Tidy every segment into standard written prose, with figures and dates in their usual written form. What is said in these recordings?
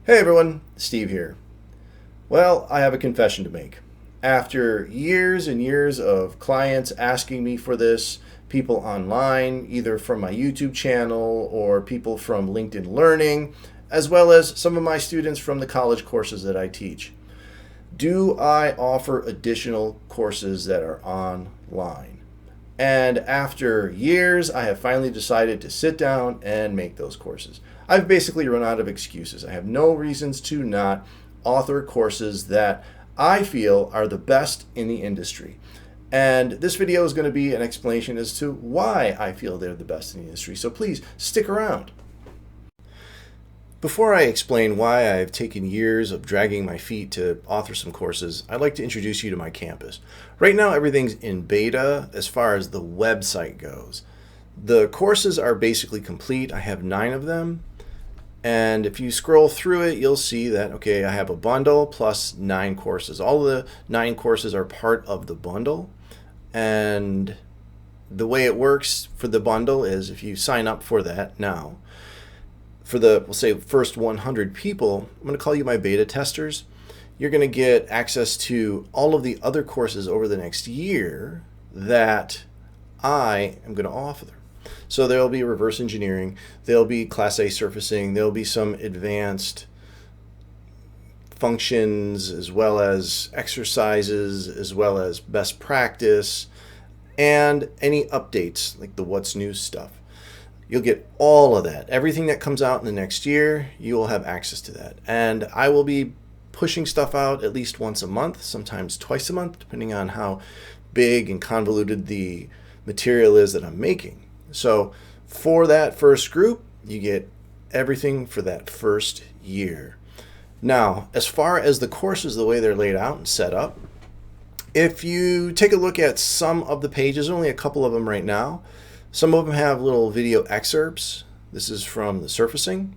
Hey everyone, Steve here. Well, I have a confession to make. After years and years of clients asking me for this, people online, either from my YouTube channel or people from LinkedIn Learning, as well as some of my students from the college courses that I teach, do I offer additional courses that are online? And after years, I have finally decided to sit down and make those courses. I've basically run out of excuses. I have no reasons to not author courses that I feel are the best in the industry. And this video is going to be an explanation as to why I feel they're the best in the industry. So please stick around. Before I explain why I've taken years of dragging my feet to author some courses, I'd like to introduce you to my campus. Right now, everything's in beta as far as the website goes. The courses are basically complete. I have 9 of them. And if you scroll through it, you'll see that, okay, I have a bundle plus 9 courses. All of the 9 courses are part of the bundle. And the way it works for the bundle is if you sign up for that now, for the, we'll say, first 100 people, I'm going to call you my beta testers. You're going to get access to all of the other courses over the next year that I am going to offer. So there'll be reverse engineering, there'll be Class A surfacing, there'll be some advanced functions, as well as exercises, as well as best practice, and any updates like the what's new stuff. You'll get all of that. Everything that comes out in the next year, you will have access to that. And I will be pushing stuff out at least once a month, sometimes twice a month, depending on how big and convoluted the material is that I'm making. So for that first group, you get everything for that first year. Now, as far as the courses, the way they're laid out and set up, if you take a look at some of the pages, only a couple of them right now, some of them have little video excerpts. This is from the surfacing.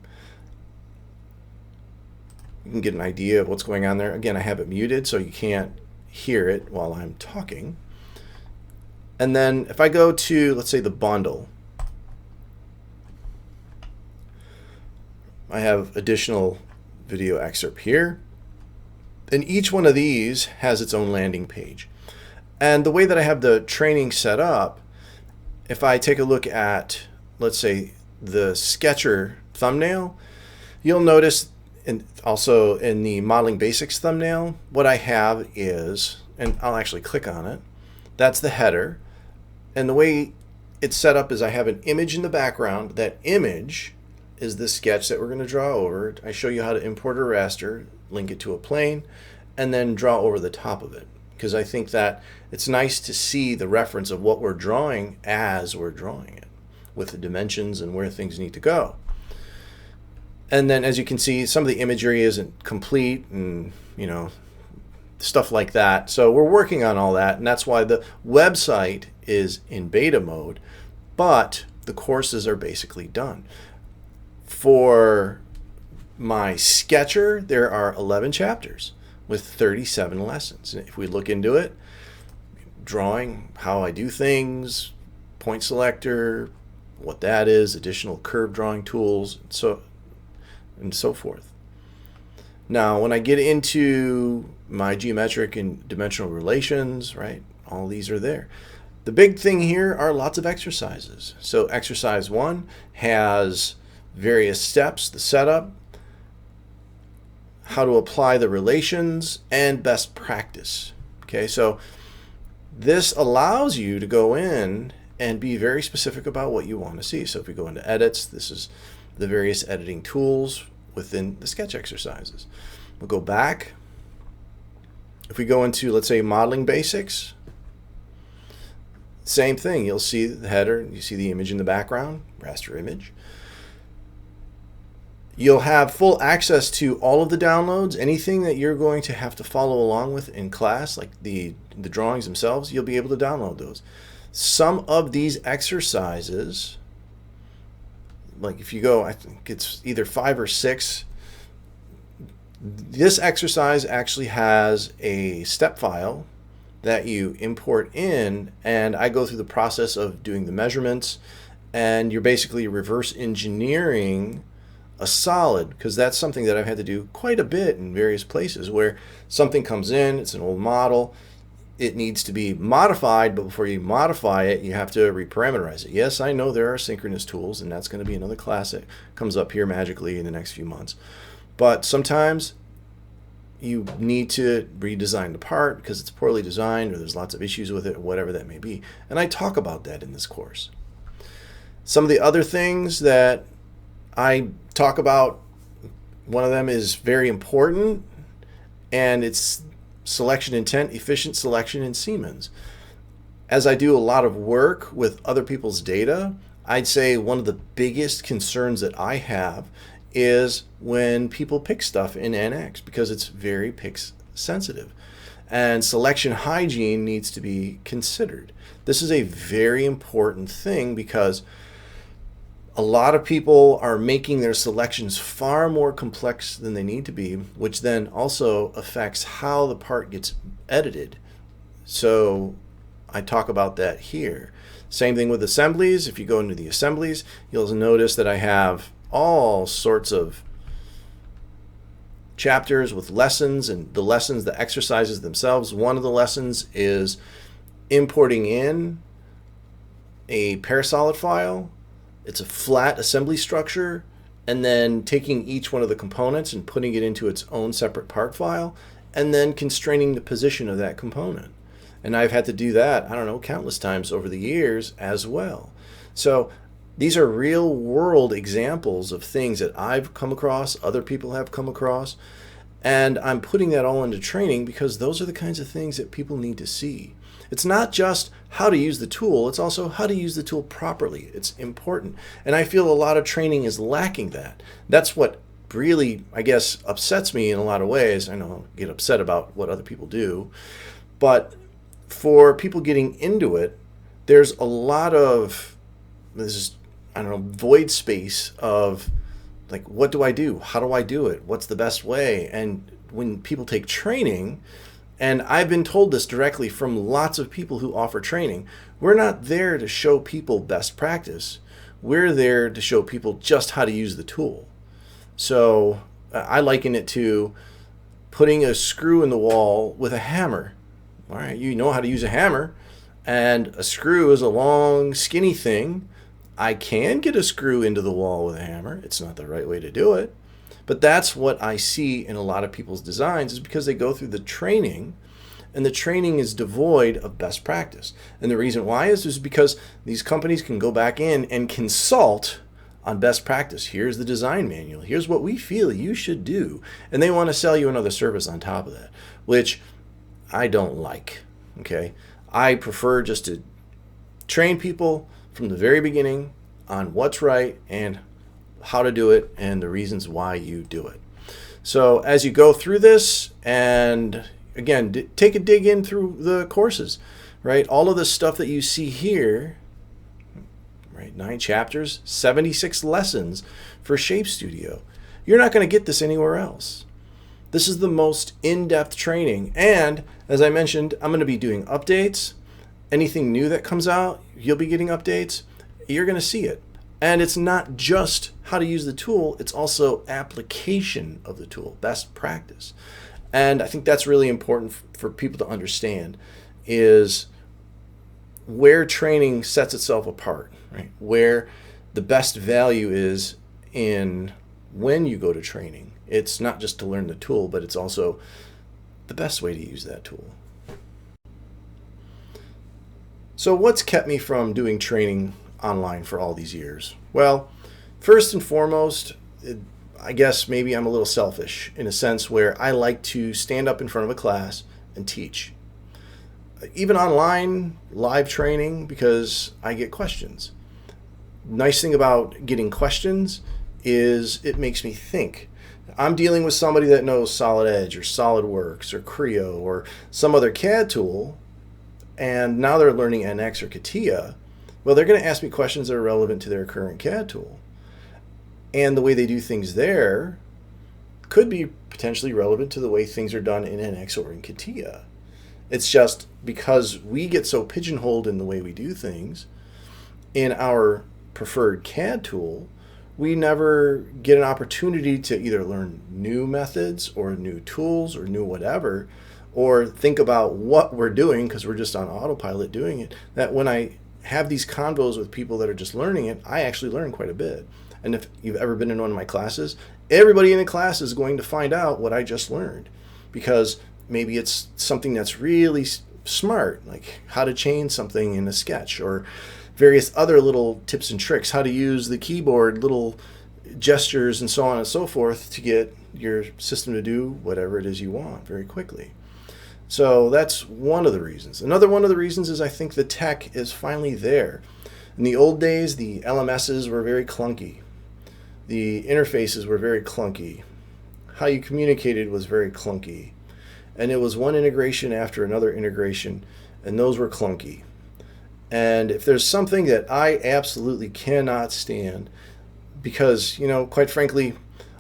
You can get an idea of what's going on there. Again, I have it muted so you can't hear it while I'm talking. And then if I go to, let's say, the bundle, I have additional video excerpt here. And each one of these has its own landing page. And the way that I have the training set up, if I take a look at, let's say, the Sketcher thumbnail, you'll notice, and also in the Modeling Basics thumbnail, what I have is, and I'll actually click on it, that's the header. And the way it's set up is I have an image in the background. That image is the sketch that we're going to draw over. I show you how to import a raster, link it to a plane, and then draw over the top of it. Because I think that it's nice to see the reference of what we're drawing as we're drawing it, with the dimensions and where things need to go. And then, as you can see, some of the imagery isn't complete, and stuff like that. So we're working on all that, and that's why the website is in beta mode, but the courses are basically done. For my Sketcher, there are 11 chapters with 37 lessons. And if we look into it, drawing, how I do things, point selector, what that is, additional curve drawing tools, and so forth. Now, when I get into my geometric and dimensional relations, right, all these are there. The big thing here are lots of exercises. So exercise 1 has various steps, the setup, how to apply the relations, and best practice. Okay, so this allows you to go in and be very specific about what you want to see. So if we go into edits, this is the various editing tools within the sketch exercises. We'll go back. If we go into, let's say, modeling basics, same thing. You'll see the header, you see the image in the background, raster image. You'll have full access to all of the downloads. Anything that you're going to have to follow along with in class, like the drawings themselves, you'll be able to download those. Some of these exercises, like if you go, I think it's either 5 or 6, this exercise actually has a step file that you import in, and I go through the process of doing the measurements, and you're basically reverse engineering a solid, because that's something that I've had to do quite a bit in various places where something comes in, it's an old model, it needs to be modified, but before you modify it, you have to reparameterize it. Yes, I know there are synchronous tools, and that's going to be another class that comes up here magically in the next few months. But sometimes you need to redesign the part because it's poorly designed or there's lots of issues with it, or whatever that may be. And I talk about that in this course. Some of the other things that I talk about, one of them is very important, and it's selection intent, efficient selection in Siemens. As I do a lot of work with other people's data, I'd say one of the biggest concerns that I have is when people pick stuff in NX, because it's very pick sensitive. And selection hygiene needs to be considered. This is a very important thing because a lot of people are making their selections far more complex than they need to be, which then also affects how the part gets edited. So I talk about that here. Same thing with assemblies. If you go into the assemblies, you'll notice that I have all sorts of chapters with lessons, and the lessons, the exercises themselves. One of the lessons is importing in a parasolid file. It's a flat assembly structure, and then taking each one of the components and putting it into its own separate part file, and then constraining the position of that component. And I've had to do that, I don't know, countless times over the years as well. So these are real world examples of things that I've come across, other people have come across, and I'm putting that all into training because those are the kinds of things that people need to see. It's not just how to use the tool, it's also how to use the tool properly. It's important. And I feel a lot of training is lacking that. That's what really, I guess, upsets me in a lot of ways. I know I get upset about what other people do. But for people getting into it, there's a lot of, void space of, like, what do I do? How do I do it? What's the best way? And when people take training, and I've been told this directly from lots of people who offer training, we're not there to show people best practice. We're there to show people just how to use the tool. So I liken it to putting a screw in the wall with a hammer. All right, you know how to use a hammer, and a screw is a long, skinny thing. I can get a screw into the wall with a hammer. It's not the right way to do it. But that's what I see in a lot of people's designs, is because they go through the training, and the training is devoid of best practice. And the reason why is because these companies can go back in and consult on best practice. Here's the design manual. Here's what we feel you should do. And they want to sell you another service on top of that, which I don't like. Okay? I prefer just to train people from the very beginning on what's right and how to do it and the reasons why you do it. So as you go through this, and again, take a dig in through the courses, right? All of the stuff that you see here, right? 9 chapters, 76 lessons for Shape Studio. You're not going to get this anywhere else. This is the most in-depth training. And as I mentioned, I'm going to be doing updates. Anything new that comes out, you'll be getting updates. You're going to see it. And it's not just how to use the tool, it's also application of the tool, best practice. And I think that's really important for people to understand, is where training sets itself apart, right? Where the best value is in when you go to training. It's not just to learn the tool, but it's also the best way to use that tool. So what's kept me from doing training online for all these years? Well, first and foremost, I guess maybe I'm a little selfish in a sense where I like to stand up in front of a class and teach. Even online, live training, because I get questions. Nice thing about getting questions is it makes me think. I'm dealing with somebody that knows Solid Edge or SolidWorks or Creo or some other CAD tool, and now they're learning NX or CATIA. Well, they're going to ask me questions that are relevant to their current CAD tool. And the way they do things there could be potentially relevant to the way things are done in NX or in CATIA. It's just because we get so pigeonholed in the way we do things in our preferred CAD tool, we never get an opportunity to either learn new methods or new tools or new whatever, or think about what we're doing because we're just on autopilot doing it. That when I have these convos with people that are just learning it, I actually learn quite a bit. And if you've ever been in one of my classes, everybody in the class is going to find out what I just learned, because maybe it's something that's really smart, like how to change something in a sketch, or various other little tips and tricks, how to use the keyboard, little gestures and so on and so forth to get your system to do whatever it is you want very quickly. So that's one of the reasons. Another one of the reasons is I think the tech is finally there. In the old days, the LMSs were very clunky. The interfaces were very clunky. How you communicated was very clunky. And it was one integration after another integration, and those were clunky. And if there's something that I absolutely cannot stand, because, quite frankly,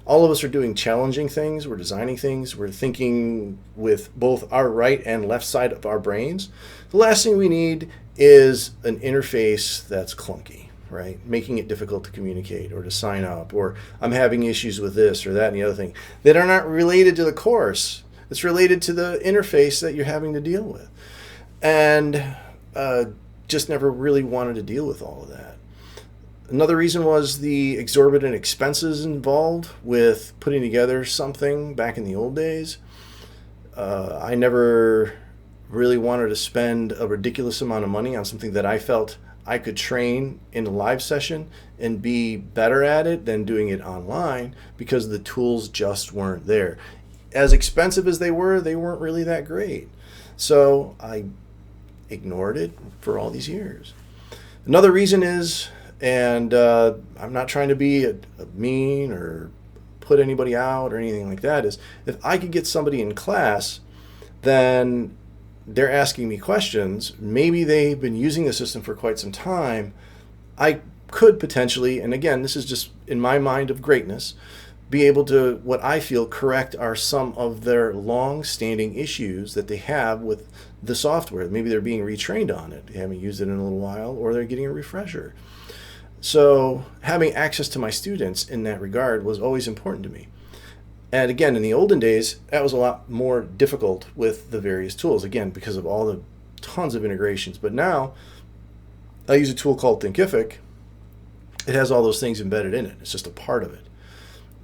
all of us are doing challenging things, we're designing things, we're thinking with both our right and left side of our brains. The last thing we need is an interface that's clunky, right? Making it difficult to communicate or to sign up, or I'm having issues with this or that and the other thing that are not related to the course. It's related to the interface that you're having to deal with. And just never really wanted to deal with all of that. Another reason was the exorbitant expenses involved with putting together something back in the old days. I never really wanted to spend a ridiculous amount of money on something that I felt I could train in a live session and be better at it than doing it online, because the tools just weren't there. As expensive as they weren't really that great. So I ignored it for all these years. Another reason is, and I'm not trying to be a mean or put anybody out or anything like that, is if I could get somebody in class, then they're asking me questions, maybe they've been using the system for quite some time, I could potentially, and again, this is just in my mind of greatness, be able to, what I feel, correct are some of their long-standing issues that they have with the software. Maybe they're being retrained on it. They haven't used it in a little while, or they're getting a refresher. So having access to my students in that regard was always important to me. And again, in the olden days, that was a lot more difficult with the various tools, again, because of all the tons of integrations. But now, I use a tool called Thinkific. It has all those things embedded in it. It's just a part of it.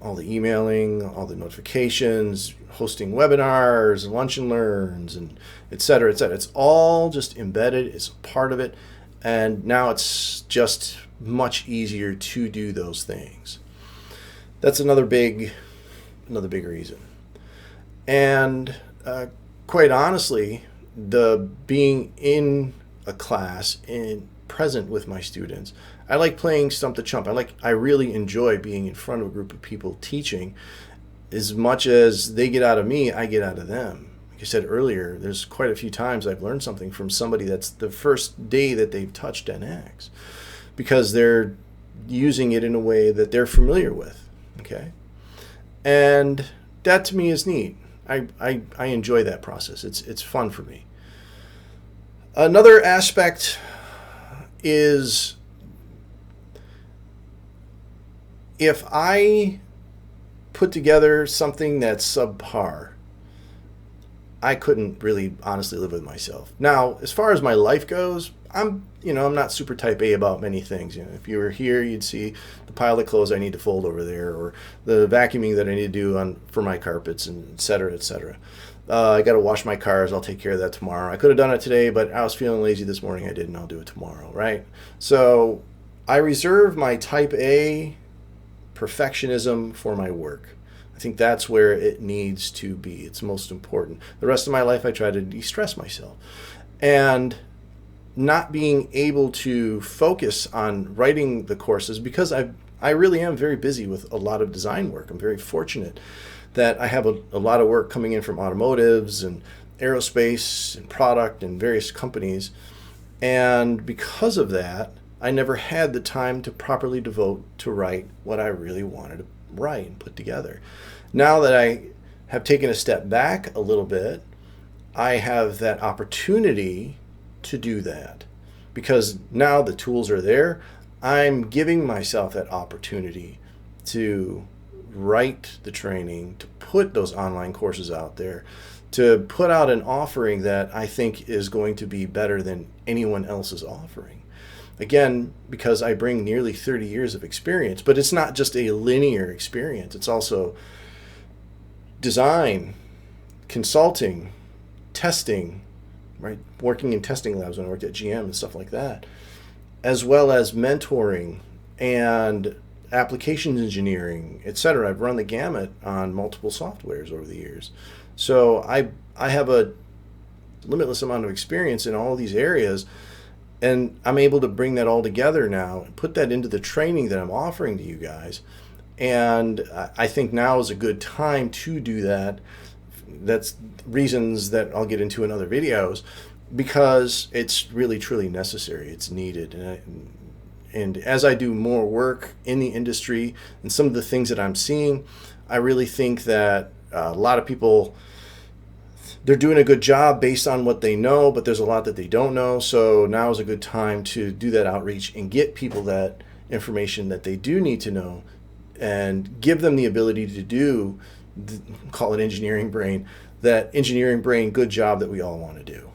All the emailing, all the notifications, hosting webinars, lunch and learns, and et cetera, et cetera. It's all just embedded. It's a part of it. And now it's just much easier to do those things. That's another big reason. And quite honestly, the being in a class and present with my students, I like playing stump the chump. I really enjoy being in front of a group of people teaching. As much as they get out of me, I get out of them. Like I said earlier, there's quite a few times I've learned something from somebody that's the first day that they've touched NX, because they're using it in a way that they're familiar with. Okay, and that to me is neat. I enjoy that process. It's fun for me. Another aspect is, if I put together something that's subpar, I couldn't really honestly live with myself. Now, as far as my life goes, I'm not super type A about many things. If you were here, you'd see the pile of clothes I need to fold over there, or the vacuuming that I need to do for my carpets, and et cetera, et cetera. I got to wash my cars. I'll take care of that tomorrow. I could have done it today, but I was feeling lazy this morning. I didn't. I'll do it tomorrow, right? So I reserve my type A perfectionism for my work. I think that's where it needs to be. It's most important. The rest of my life, I try to de-stress myself. And not being able to focus on writing the courses, because I really am very busy with a lot of design work. I'm very fortunate that I have a lot of work coming in from automotives and aerospace and product and various companies. And because of that, I never had the time to properly devote to write what I really wanted to write and put together. Now that I have taken a step back a little bit, I have that opportunity to do that, because now the tools are there. I'm giving myself that opportunity to write the training, to put those online courses out there, to put out an offering that I think is going to be better than anyone else is offering. Again, because I bring nearly 30 years of experience, but it's not just a linear experience. It's also design, consulting, testing, right? Working in testing labs when I worked at GM and stuff like that, as well as mentoring and applications engineering, etc. I've run the gamut on multiple softwares over the years. So I have a limitless amount of experience in all these areas, and I'm able to bring that all together now and put that into the training that I'm offering to you guys. And I think now is a good time to do that. That's reasons that I'll get into in other videos, because it's really truly necessary. It's needed. And as I do more work in the industry and some of the things that I'm seeing, I really think that a lot of people, they're doing a good job based on what they know, but there's a lot that they don't know. So now is a good time to do that outreach and get people that information that they do need to know, and give them the ability to do, call it engineering brain, that engineering brain good job that we all want to do.